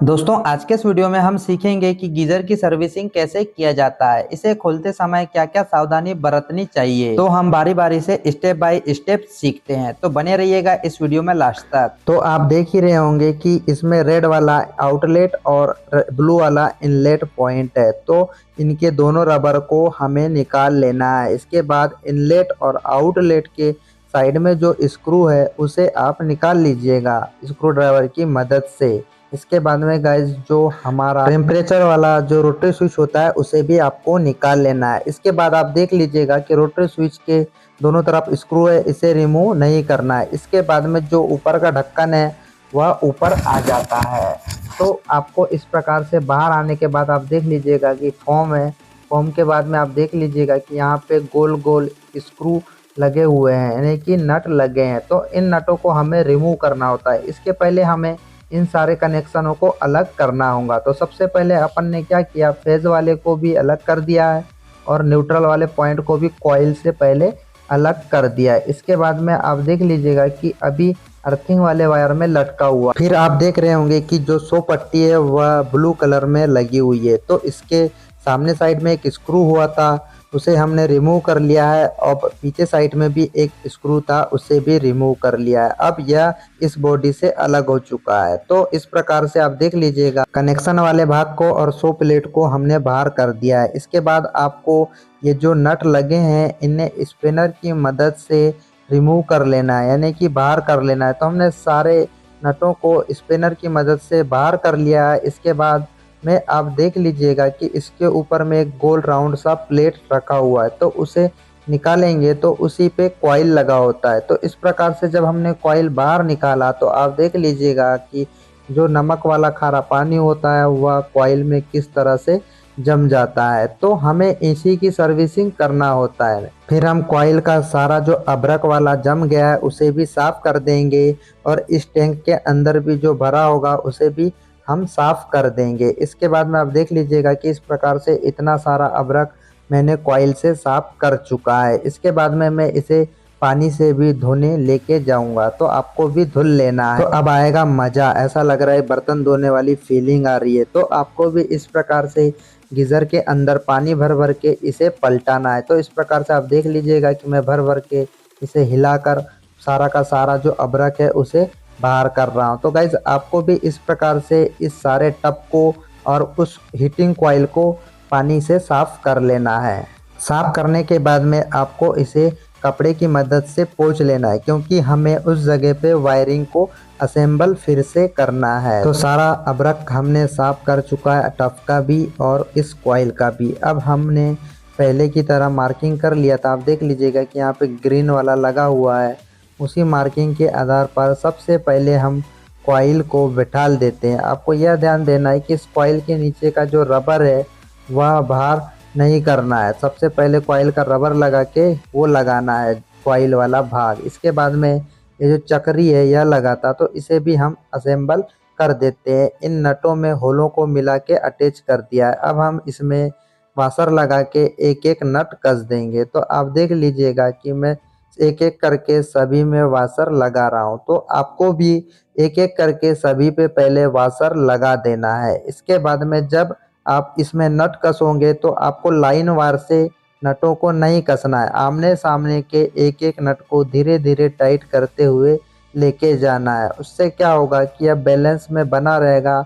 दोस्तों आज के इस वीडियो में हम सीखेंगे कि गीजर की सर्विसिंग कैसे किया जाता है। इसे खोलते समय क्या क्या सावधानी बरतनी चाहिए, तो हम बारी बारी से स्टेप बाय स्टेप सीखते हैं। तो बने रहिएगा इस वीडियो में लास्ट तक। तो आप देख ही रहे होंगे कि इसमें रेड वाला आउटलेट और ब्लू वाला इनलेट पॉइंट है, तो इनके दोनों रबर को हमें निकाल लेना है। इसके बाद इनलेट और आउटलेट के साइड में जो स्क्रू है उसे आप निकाल लीजिएगा स्क्रू ड्राइवर की मदद से। इसके बाद में गाइस जो हमारा टेम्परेचर वाला जो रोटरी स्विच होता है उसे भी आपको निकाल लेना है। इसके बाद आप देख लीजिएगा कि रोटरी स्विच के दोनों तरफ स्क्रू है, इसे रिमूव नहीं करना है। इसके बाद में जो ऊपर का ढक्कन है वह ऊपर आ जाता है। तो आपको इस प्रकार से बाहर आने के बाद आप देख लीजिएगा कि फोम है। फोम के बाद में आप देख लीजिएगा कि यहाँ पे गोल गोल स्क्रू लगे हुए हैं, यानी कि नट लगे हैं। तो इन नटों को हमें रिमूव करना होता है। इसके पहले हमें इन सारे कनेक्शनों को अलग करना होगा। तो सबसे पहले अपन ने क्या किया, फेज वाले को भी अलग कर दिया है और न्यूट्रल वाले पॉइंट को भी कॉइल से पहले अलग कर दिया है। इसके बाद में आप देख लीजिएगा कि अभी अर्थिंग वाले वायर में लटका हुआ। फिर आप देख रहे होंगे कि जो 100 पट्टी है वह ब्लू कलर में लगी हुई है। तो इसके सामने साइड में एक स्क्रू हुआ था, उसे हमने रिमूव कर लिया है और पीछे साइड में भी एक स्क्रू था, उसे भी रिमूव कर लिया है। अब यह इस बॉडी से अलग हो चुका है। तो इस प्रकार से आप देख लीजिएगा कनेक्शन वाले भाग को और 100 प्लेट को हमने बाहर कर दिया है। इसके बाद आपको ये जो नट लगे हैं इन्हें स्पिनर की मदद से रिमूव कर लेना है, यानी कि बाहर कर लेना है। तो हमने सारे नटों को स्पिनर की मदद से बाहर कर लिया है। इसके बाद में आप देख लीजिएगा कि इसके ऊपर में एक गोल राउंड सा प्लेट रखा हुआ है, तो उसे निकालेंगे तो उसी पे कॉइल लगा होता है। तो इस प्रकार से जब हमने कॉइल बाहर निकाला तो आप देख लीजिएगा कि जो नमक वाला खारा पानी होता है वह कॉइल में किस तरह से जम जाता है। तो हमें इसी की सर्विसिंग करना होता है। फिर हम कॉइल का सारा जो अभ्रक वाला जम गया है उसे भी साफ कर देंगे और इस टैंक के अंदर भी जो भरा होगा उसे भी हम साफ कर देंगे। इसके बाद में आप देख लीजिएगा कि इस प्रकार से इतना सारा अभ्रक मैंने कॉइल से साफ कर चुका है। इसके बाद में मैं इसे पानी से भी धोने लेके जाऊंगा, तो आपको भी धुल लेना है। तो अब आएगा मजा, ऐसा लग रहा है बर्तन धोने वाली फीलिंग आ रही है। तो आपको भी इस प्रकार से गीजर के अंदर पानी भर भर के इसे पलटाना है। तो इस प्रकार से आप देख लीजिएगा कि मैं भर भर के इसे हिलाकर सारा का सारा जो अभ्रक है उसे बाहर कर रहा हूँ। तो गाइज आपको भी इस प्रकार से इस सारे टब को और उस हीटिंग कॉइल को पानी से साफ कर लेना है। साफ करने के बाद में आपको इसे कपड़े की मदद से पोंछ लेना है, क्योंकि हमें उस जगह पे वायरिंग को असेंबल फिर से करना है। तो सारा अभ्रक हमने साफ कर चुका है, टब का भी और इस कॉइल का भी। अब हमने पहले की तरह मार्किंग कर लिया था। आप देख लीजिएगा कि यहाँ पे ग्रीन वाला लगा हुआ है। उसी मार्किंग के आधार पर सबसे पहले हम कॉइल को बिठाल देते हैं। आपको यह ध्यान देना है कि इस कॉइल के नीचे का जो रबर है वह बाहर नहीं करना है। सबसे पहले कॉइल का रबर लगा के वो लगाना है कॉइल वाला भाग। इसके बाद में ये जो चक्री है यह लगा था, तो इसे भी हम असेंबल कर देते हैं। इन नटों में होलों को मिला के अटैच कर दिया है। अब हम इसमें वाशर लगा के एक एक नट कस देंगे। तो आप देख लीजिएगा कि मैं एक एक करके सभी में वाशर लगा रहा हूँ। तो आपको भी एक एक करके सभी पे पहले वाशर लगा देना है। इसके बाद में जब आप इसमें नट कसोगे तो आपको लाइन वार से नटों को नहीं कसना है। आमने सामने के एक एक नट को धीरे धीरे टाइट करते हुए लेके जाना है। उससे क्या होगा कि यह बैलेंस में बना रहेगा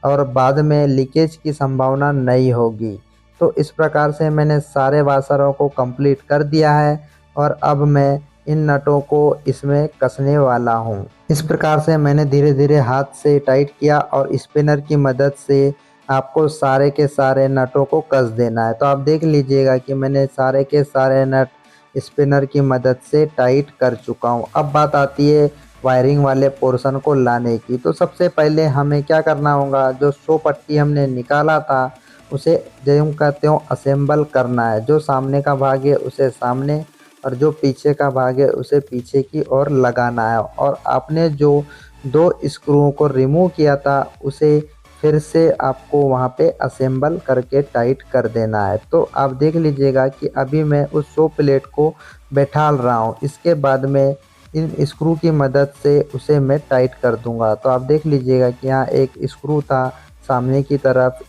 और बाद में लीकेज की संभावना नहीं होगी। तो इस प्रकार से मैंने सारे वाशरों को कंप्लीट कर दिया है और अब मैं इन नटों को इसमें कसने वाला हूँ। इस प्रकार से मैंने धीरे धीरे हाथ से टाइट किया और स्पिनर की मदद से आपको सारे के सारे नटों को कस देना है। तो आप देख लीजिएगा कि मैंने सारे के सारे नट स्पिनर की मदद से टाइट कर चुका हूँ। अब बात आती है वायरिंग वाले पोर्शन को लाने की। तो सबसे पहले हमें क्या करना होगा, जो 100 पट्टी हमने निकाला था उसे ज्यों का त्यों असेंबल करना है। जो सामने का भाग है उसे सामने और जो पीछे का भाग है उसे पीछे की ओर लगाना है। और आपने जो 2 स्क्रूओं को रिमूव किया था उसे फिर से आपको वहां पे असेंबल करके टाइट कर देना है। तो आप देख लीजिएगा कि अभी मैं उस 100 प्लेट को बैठाल रहा हूँ। इसके बाद में इन स्क्रू की मदद से उसे मैं टाइट कर दूंगा। तो आप देख लीजिएगा कि यहाँ एक स्क्रू था सामने की तरफ,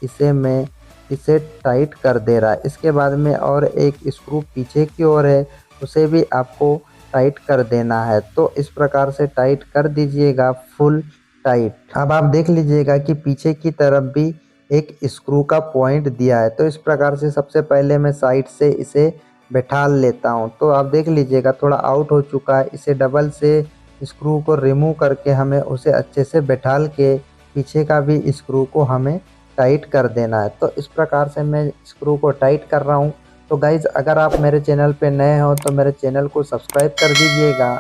इसे टाइट कर दे रहा है। इसके बाद में और एक स्क्रू पीछे की ओर है, उसे भी आपको टाइट कर देना है। तो इस प्रकार से टाइट कर दीजिएगा फुल टाइट। अब आप देख लीजिएगा कि पीछे की तरफ भी एक स्क्रू का पॉइंट दिया है। तो इस प्रकार से सबसे पहले मैं साइड से इसे बैठा लेता हूँ। तो आप देख लीजिएगा थोड़ा आउट हो चुका है, इसे डबल से स्क्रू को रिमूव करके हमें उसे अच्छे से बैठाल के पीछे का भी स्क्रू को हमें टाइट कर देना है। तो इस प्रकार से मैं स्क्रू को टाइट कर रहा हूँ। तो गाइज़ अगर आप मेरे चैनल पे नए हो तो मेरे चैनल को सब्सक्राइब कर दीजिएगा,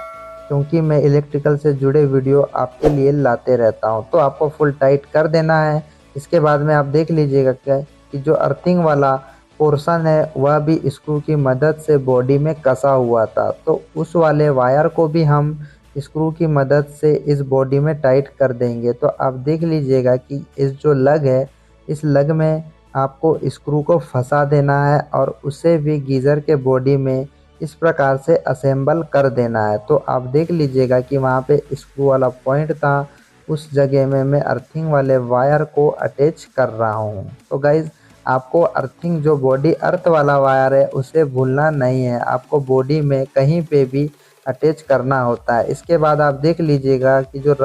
क्योंकि मैं इलेक्ट्रिकल से जुड़े वीडियो आपके लिए लाते रहता हूँ। तो आपको फुल टाइट कर देना है। इसके बाद में आप देख लीजिएगा क्या कि जो अर्थिंग वाला पोर्शन है वह भी स्क्रू की मदद से बॉडी में कसा हुआ था। तो उस वाले वायर को भी हम स्क्रू की मदद से इस बॉडी में टाइट कर देंगे। तो आप देख लीजिएगा कि इस जो लग है, इस लग में आपको स्क्रू को फंसा देना है और उसे भी गीज़र के बॉडी में इस प्रकार से असेंबल कर देना है। तो आप देख लीजिएगा कि वहाँ पे स्क्रू वाला पॉइंट था, उस जगह में मैं अर्थिंग वाले वायर को अटैच कर रहा हूँ। तो गाइज़ आपको अर्थिंग जो बॉडी अर्थ वाला वायर है उसे भूलना नहीं है, आपको बॉडी में कहीं पे भी अटैच करना होता है। इसके बाद आप देख लीजिएगा कि जो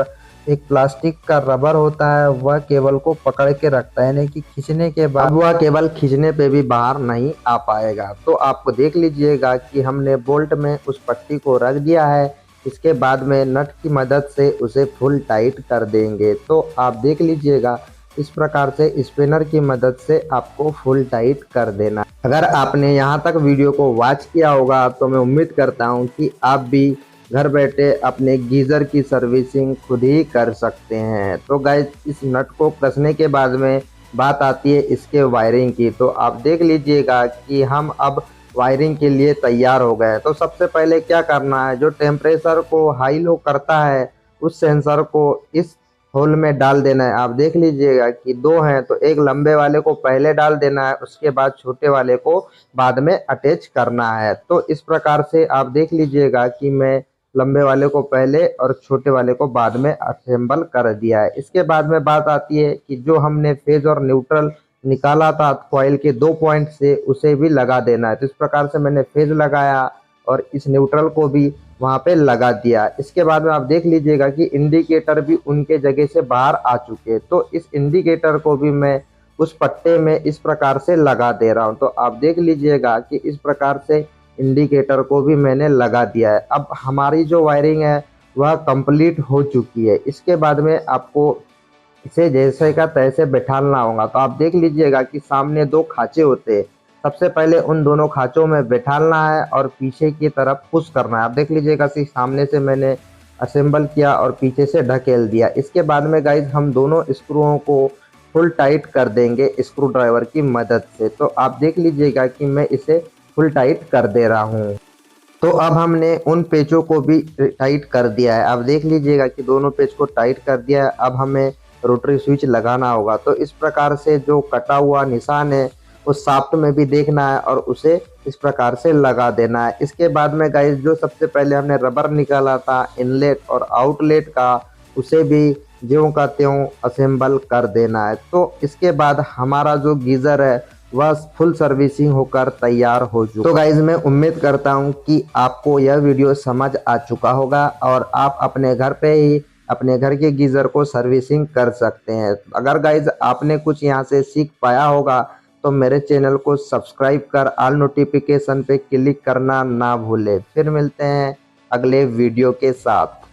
एक प्लास्टिक का रबर होता है वह केबल को पकड़ के रखता है, यानी कि खींचने के बाद वह केबल खींचने पे भी बाहर नहीं आ पाएगा। तो आपको देख लीजिएगा कि हमने बोल्ट में उस पट्टी को रख दिया है। इसके बाद में नट की मदद से उसे फुल टाइट कर देंगे। तो आप देख लीजिएगा इस प्रकार से स्पिनर की मदद से आपको फुल टाइट कर देना। अगर आपने यहाँ तक वीडियो को वॉच किया होगा तो मैं उम्मीद करता हूँ कि आप भी घर बैठे अपने गीज़र की सर्विसिंग खुद ही कर सकते हैं। तो गाइस इस नट को कसने के बाद में बात आती है इसके वायरिंग की। तो आप देख लीजिएगा कि हम अब वायरिंग के लिए तैयार हो गए। तो सबसे पहले क्या करना है, जो टेम्परेचर को हाई लो करता है उस सेंसर को इस होल में डाल देना है। आप देख लीजिएगा कि दो हैं, तो एक लंबे वाले को पहले डाल देना है, उसके बाद छोटे वाले को बाद में अटैच करना है। तो इस प्रकार से आप देख लीजिएगा कि मैं लंबे वाले को पहले और छोटे वाले को बाद में असेंबल कर दिया है। इसके बाद में बात आती है कि जो हमने फेज और न्यूट्रल निकाला था कॉइल के 2 पॉइंट से, उसे भी लगा देना है। तो इस प्रकार से मैंने फेज लगाया और इस न्यूट्रल को भी वहाँ पे लगा दिया। इसके बाद में आप देख लीजिएगा कि इंडिकेटर भी उनके जगह से बाहर आ चुके हैं। तो इस इंडिकेटर को भी मैं उस पट्टे में इस प्रकार से लगा दे रहा हूँ। तो आप देख लीजिएगा कि इस प्रकार से इंडिकेटर को भी मैंने लगा दिया है। अब हमारी जो वायरिंग है वह कंप्लीट हो चुकी है। इसके बाद में आपको इसे जैसे का तैसे बैठाना होगा। तो आप देख लीजिएगा कि सामने 2 खांचे होते हैं, सबसे पहले उन दोनों खांचों में बैठाना है और पीछे की तरफ पुश करना है। आप देख लीजिएगा कि सामने से मैंने असेंबल किया और पीछे से ढकेल दिया। इसके बाद में गाइज हम दोनों स्क्रूओं को फुल टाइट कर देंगे स्क्रू ड्राइवर की मदद से। तो आप देख लीजिएगा कि मैं इसे फुल टाइट कर दे रहा हूँ। तो अब हमने उन पेचों को भी टाइट कर दिया है। अब देख लीजिएगा कि दोनों पेच को टाइट कर दिया है। अब हमें रोटरी स्विच लगाना होगा। तो इस प्रकार से जो कटा हुआ निशान है उस शाफ्ट में भी देखना है और उसे इस प्रकार से लगा देना है। इसके बाद में गाइस जो सबसे पहले हमने रबर निकाला था इनलेट और आउटलेट का, उसे भी ज्यों का त्यों असेंबल कर देना है। तो इसके बाद हमारा जो गीज़र है वह फुल सर्विसिंग होकर तैयार हो चुका। तो गाइज मैं उम्मीद करता हूं कि आपको यह वीडियो समझ आ चुका होगा और आप अपने घर पे ही अपने घर के गीज़र को सर्विसिंग कर सकते हैं। अगर गाइज आपने कुछ यहाँ से सीख पाया होगा तो मेरे चैनल को सब्सक्राइब कर ऑल नोटिफिकेशन पे क्लिक करना ना भूले। फिर मिलते हैं अगले वीडियो के साथ।